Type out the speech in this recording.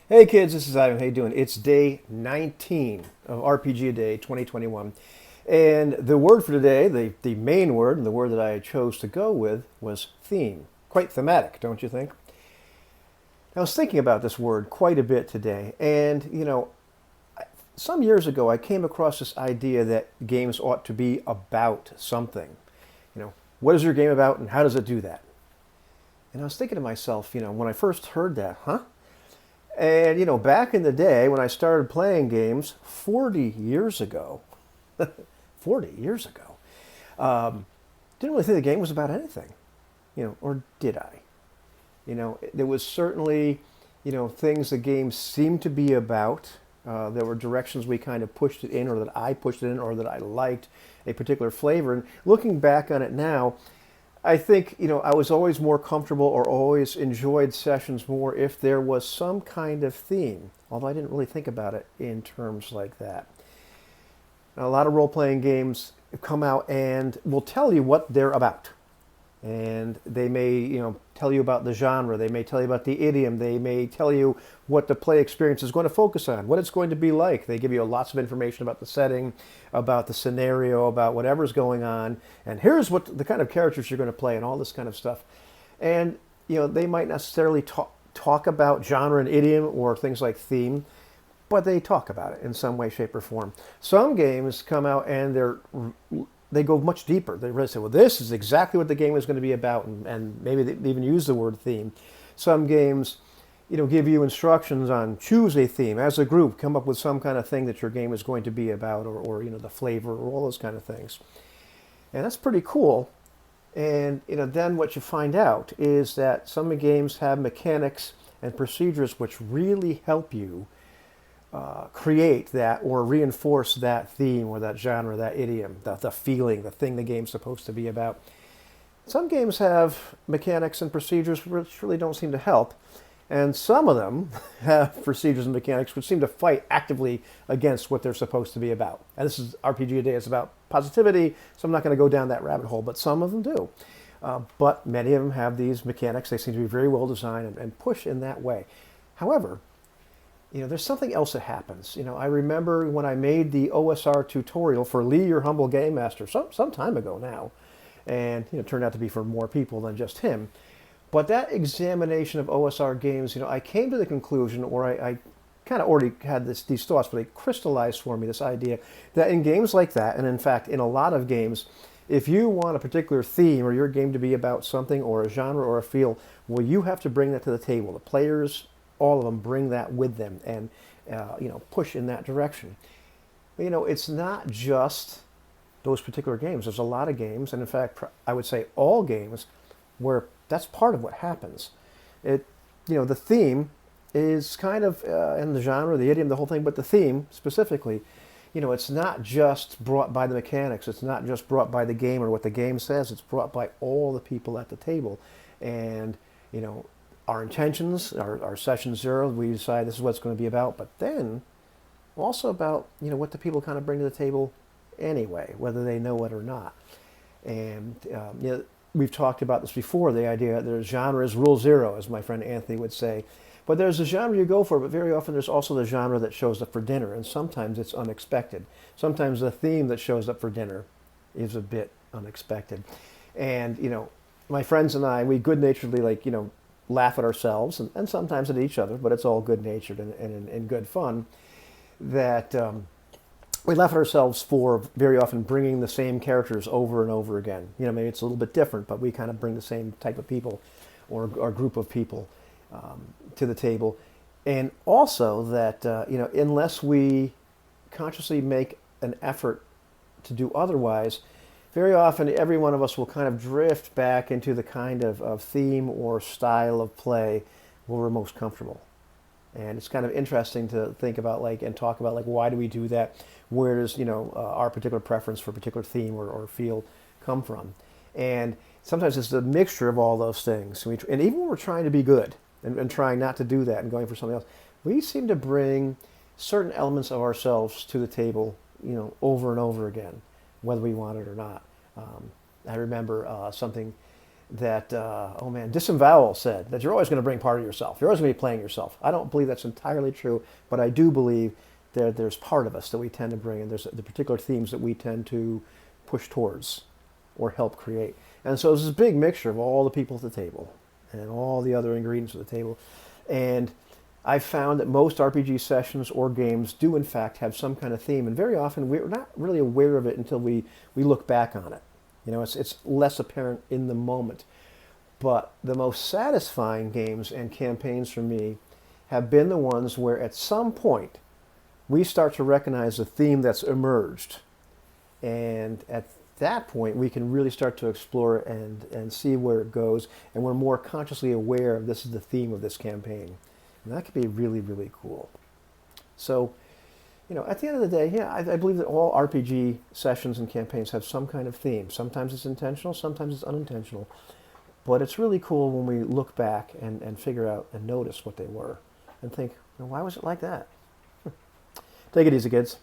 Hey kids, this is Ivan. How you doing? It's day 19 of RPG Day 2021. And the word for today, the main word, and the word that I chose to go with was theme. Quite thematic, don't you think? I was thinking about this word quite a bit today. And, some years ago I came across this idea that games ought to be about something. What is your game about and how does it do that? And I was thinking to myself, when I first heard that, huh? And back in the day when I started playing games 40 years ago, 40 years ago, didn't really think the game was about anything, or did I? There was certainly, things the game seemed to be about. There were directions we kind of pushed it in, or that I pushed it in, or that I liked a particular flavor. And looking back on it now, I think, I was always more comfortable or always enjoyed sessions more if there was some kind of theme, although I didn't really think about it in terms like that. Now, a lot of role-playing games come out and will tell you what they're about. And they may, tell you about the genre. They may tell you about the idiom. They may tell you what the play experience is going to focus on, what it's going to be like. They give you lots of information about the setting, about the scenario, about whatever's going on. And here's what the kind of characters you're going to play and all this kind of stuff. And, they might necessarily talk about genre and idiom or things like theme, but they talk about it in some way, shape, or form. Some games come out and they go much deeper. They really say, well, this is exactly what the game is going to be about, and maybe they even use the word theme. Some games, give you instructions on choose a theme as a group, come up with some kind of thing that your game is going to be about, or the flavor, or all those kind of things. And that's pretty cool. And then what you find out is that some games have mechanics and procedures which really help you create that or reinforce that theme or that genre, that idiom, the feeling, the thing the game's supposed to be about. Some games have mechanics and procedures which really don't seem to help, and some of them have procedures and mechanics which seem to fight actively against what they're supposed to be about. And this is RPG Today, it's about positivity, so I'm not going to go down that rabbit hole, but some of them do. But many of them have these mechanics. They seem to be very well designed and push in that way. However, there's something else that happens. I remember when I made the OSR tutorial for Lee, Your Humble Game Master, some time ago now, and it turned out to be for more people than just him. But that examination of OSR games, I came to the conclusion, or I kind of already had these thoughts, but they crystallized for me this idea that in games like that, and in fact in a lot of games, if you want a particular theme or your game to be about something or a genre or a feel, well, you have to bring that to the table. The players, all of them, bring that with them and push in that direction. But, it's not just those particular games. There's a lot of games, and in fact, I would say all games, where that's part of what happens. The theme is kind of in the genre, the idiom, the whole thing, but the theme specifically, it's not just brought by the mechanics. It's not just brought by the game or what the game says. It's brought by all the people at the table, and our intentions, our session zero, we decide this is what it's going to be about, but then also about, what the people kind of bring to the table anyway, whether they know it or not. And, we've talked about this before, the idea that there's genre is rule zero, as my friend Anthony would say. But there's a genre you go for, but very often there's also the genre that shows up for dinner, and sometimes it's unexpected. Sometimes the theme that shows up for dinner is a bit unexpected. And, my friends and I, we good-naturedly, laugh at ourselves and sometimes at each other, but it's all good-natured and in good fun, that we laugh at ourselves for very often bringing the same characters over and over again. Maybe it's a little bit different, but we kind of bring the same type of people or group of people to the table. And also that, unless we consciously make an effort to do otherwise, very often every one of us will kind of drift back into the kind of theme or style of play where we're most comfortable. And it's kind of interesting to think about and talk about why do we do that? Where does our particular preference for a particular theme or feel come from? And sometimes it's a mixture of all those things. And even when we're trying to be good and trying not to do that and going for something else, we seem to bring certain elements of ourselves to the table, over and over again, whether we want it or not. I remember something that, oh man, Disembowel said that you're always going to bring part of yourself. You're always going to be playing yourself. I don't believe that's entirely true, but I do believe that there's part of us that we tend to bring, and there's the particular themes that we tend to push towards or help create. And so there's this big mixture of all the people at the table and all the other ingredients at the table. And I've found that most RPG sessions or games do in fact have some kind of theme, and very often we're not really aware of it until we look back on it. You know, it's less apparent in the moment. But the most satisfying games and campaigns for me have been the ones where at some point we start to recognize a theme that's emerged. And at that point, we can really start to explore and see where it goes, and we're more consciously aware of this is the theme of this campaign. And that could be really, really cool. So, at the end of the day, yeah, I believe that all RPG sessions and campaigns have some kind of theme. Sometimes it's intentional, sometimes it's unintentional. But it's really cool when we look back and figure out and notice what they were and think, why was it like that? Take it easy, kids.